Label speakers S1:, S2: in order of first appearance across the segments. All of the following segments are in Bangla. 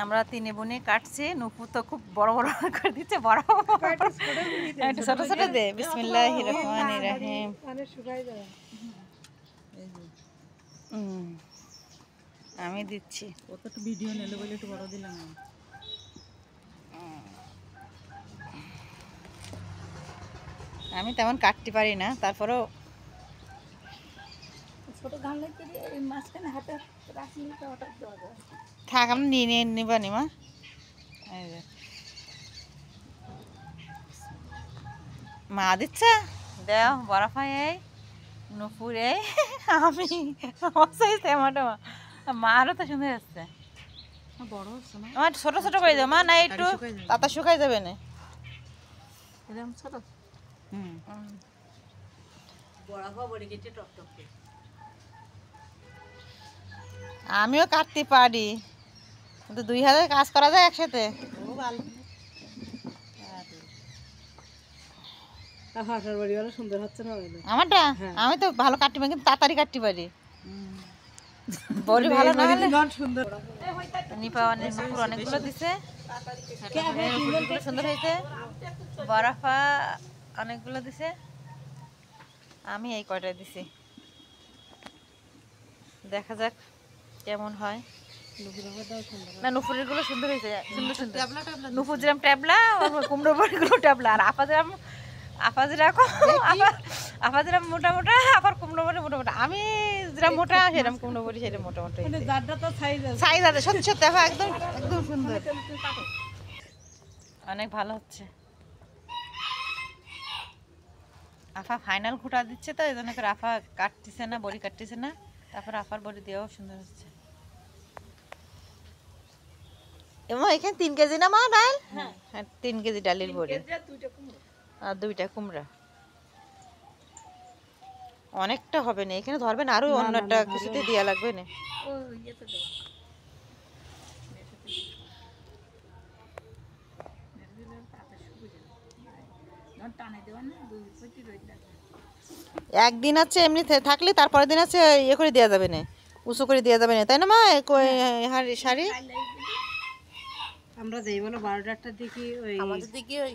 S1: আমরা তিনে বোনে কাটছি। নুপু তো খুব বড় বড় করে দিচ্ছে, বড় একটু ছোট ছোট দে। বিসমিল্লাহির রহমানির রহিম। আমি দিচ্ছি।
S2: কত একটু ভিডিও নিলে বলে একটু বড় দিলাম।
S1: আমি তেমন কাটতে পারি না, তারপরেও
S2: ছোট ধান লাগতে এই মাঝখানে হাতে রাখলে তো হঠাৎ দেওয়া যায়।
S1: থাক, আমি নিয়ে নিবা নিমা। এই যে মা দিচ্ছে, দেও বরফাই এই নুপুর এই আমি টমাটো। মারও তো সুন্দর আসছে।
S2: বড় হচ্ছে না,
S1: আমার ছোট ছোট করে দেবো মা, না একটু তাতা শুকাই যাবে না।
S2: এরকম ছোট। বড় বড়ি কেটে টক টক করে।
S1: আমিও কাটতে পারি, কিন্তু 2 হাতে কাজ করা যায় একসাথে।
S2: সুন্দর হচ্ছে না
S1: আমারটা আমি তো ভালো কাটতে পারি, কিন্তু তাড়াতাড়ি কাটতে পারি। বড়ি ভালো না হলে
S2: সুন্দর।
S1: নিপা অনেকগুলো দিছে, সুন্দর হয়েছে। বরফা অনেকগুলো দিছে, আমি এই কয়টা দিছি। দেখা যাক কেমন হয়। না নুপুরের গুলো সুন্দর হয়েছে, সুন্দর সুন্দর। নুপুর যেরকম ট্যাবলা, কুমড়ো বড়িগুলো ট্যাবলা, আর আপা যেরকম মোটা মোটা, আবার কুমড়ো বড়ি মোটা মোটা। আমি যেরকম মোটা সেরকম কুমড়ো বড়ি সেরকম মোটা মোটা সাইজ আছে। সত্যি সত্যি আপা একদম একদম সুন্দর, অনেক ভালো হচ্ছে। আফা ফাইনাল খুঁটা দিচ্ছে তো, এই জন্য করে আফা কাটতেছে না, বড়ি কাটতেছে না। তারপর আফার বড়ি দিয়েও সুন্দর হচ্ছে। এবং এখানে 3 কেজি না মা ডাল? হ্যাঁ 3 কেজি ডালের বড়ি আর 2টা কুমড়া। অনেকটা হবে না, এখানে ধরবে না, আরো অন্যটা কিছুতে দেওয়া লাগবে না। একদিন আছে এমনি থাকলে, তারপরের দিন আছে ইয়ে করে দেওয়া যাবে না, উঁচু করে দেওয়া যাবে না, তাই না মা? শাড়ি
S2: আমরা যাই বলো 12টার দিকে, ওই
S1: আমাদের দিকে ওই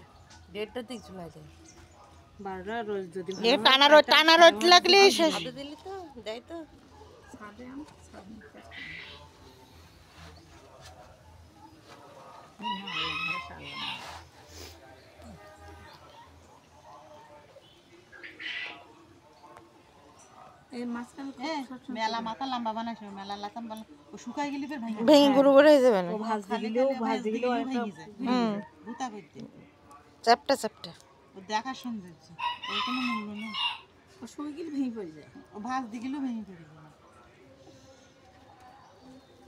S1: 1:30টার দিকে চলে যায়।
S2: 12টা রোজ যদি
S1: টানা রোদ লাগলে দিলি তো যাই তো।
S2: মেলা মাথা লম্বা বানাইছো, মেলা লাতাম বল শুকাই গেলি ফের
S1: ভেঙে গুঁড়ো করে হয়ে যাবে না।
S2: ভাজি দিলেও ভুতা করতে
S1: চ্যাপটা চ্যাপটা
S2: ও দেখার সৌন্দর্য, ওর কোনো মূল্য নেই। ও শুকিয়ে গেলে ভেঙে পড়ে যায়, ও ভাজ দিলেও ভেঙে পড়ে যায়।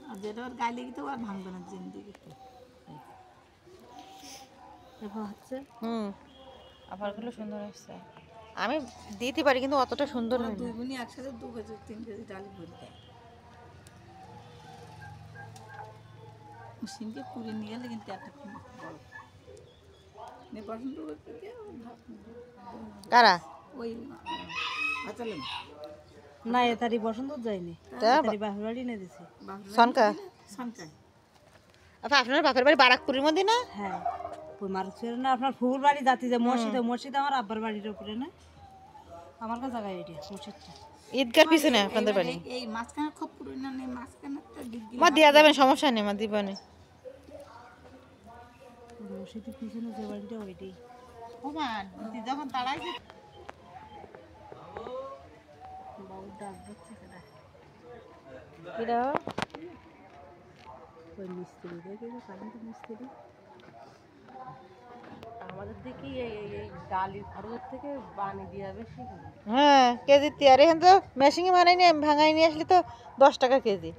S2: আর যেটা ওর গায়ে লেগে তো আর ভাঙবে না জিন্দিগি। হচ্ছে
S1: আবারগুলো সুন্দর হচ্ছে। আমি দিতে পারি, কিন্তু অতটা সুন্দর হয় না।
S2: 2 বোনই একসাথে 2 কেজি 3 কেজি ডাল ভরে দেয়। মেশিনকে পুড়ে নিয়ে গেলে কিন্তু একটা বড় নে পছন্দ করতে
S1: কারা
S2: ওই আচালে না, এতারি পছন্দ যায়নি, এতারি বাপের বাড়ি নিয়ে দিছি।
S1: সনকা
S2: সনকায়
S1: আপনার বাপের বাড়ি বারাকপুরের মধ্যে না?
S2: হ্যাঁ, ওই মারুছের না আপনার ফুল বাড়ি যাতে যে মসজিদ আমার আব্বার বাড়ির উপরে না, আমার কাছে জায়গা এটি মসজিদটা
S1: ঈদগার পিছনে আপনাদের বাড়ি।
S2: এই মাঝখানে খুব পুরনো নেই, মাঝখানেটা দিগি
S1: মা দেওয়া যাবে, সমস্যা নেই মা, দিবানে।
S2: মসজিদের পিছনে যে বাড়িটা ওইটাই। ও মা যখন তাড়াই যে বাবু ডাক দিচ্ছে কেন?
S1: কিরা
S2: ওই মিস্ত্রি দেখে কারেন্ট মিস্ত্রি আমাদের দেখি এই ডালির খরচ থেকে বানিয়ে দেওয়া বেশি।
S1: হ্যাঁ কেজি আর এখানে তো মেশিনে বানাই নিয়ে ভাঙাই নিয়ে আসলে তো 10 টাকা কেজি।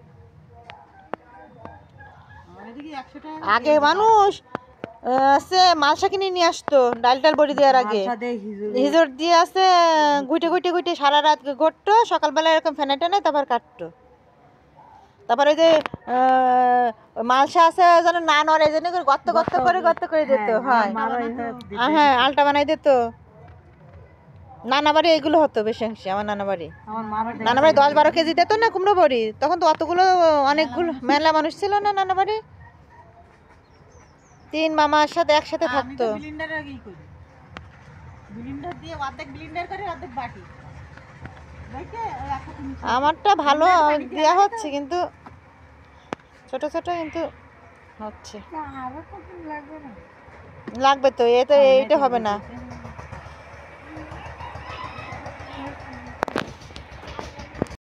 S1: আগে মানুষ সে মালসা কিনে নিয়ে আসতো ডাল টাল বড়ি দেওয়ার আগে, হিজড় দিয়ে আছে গুইটে গুইটে গুইটে সারা রাত ঘটতো, সকালবেলা এরকম ফেনে টেনে তারপর কাটতো। তারপরে ওই যে মালসা আছে যেন না নড়ে, এই জন্য গর্ত গর্ত করে দিত। হয় হ্যাঁ, আলটা বানাই দিত। নানা বাড়ি এগুলো হতো বেশি অংশে। আমার নানা বাড়ি 10-12 কেজি দিত না কুমড়ো বড়ি, তখন তো অতগুলো অনেকগুলো মেলা মানুষ ছিল না নানা বাড়ি। তিন মামার সাথে একসাথে থাকতো।
S2: ব্লিন্ডারে কি করি, ব্লিন্ডার দিয়ে অর্ধেক ব্লিন্ডার করে অর্ধেক বাটি দেখে ওই একটা জিনিস
S1: আমারটা ভালো দেওয়া হচ্ছে কিন্তু ছোট ছোট কিন্তু হচ্ছে।
S2: আরো কত লাগবে না
S1: লাগবে তো, এ তো এইটা হবে না।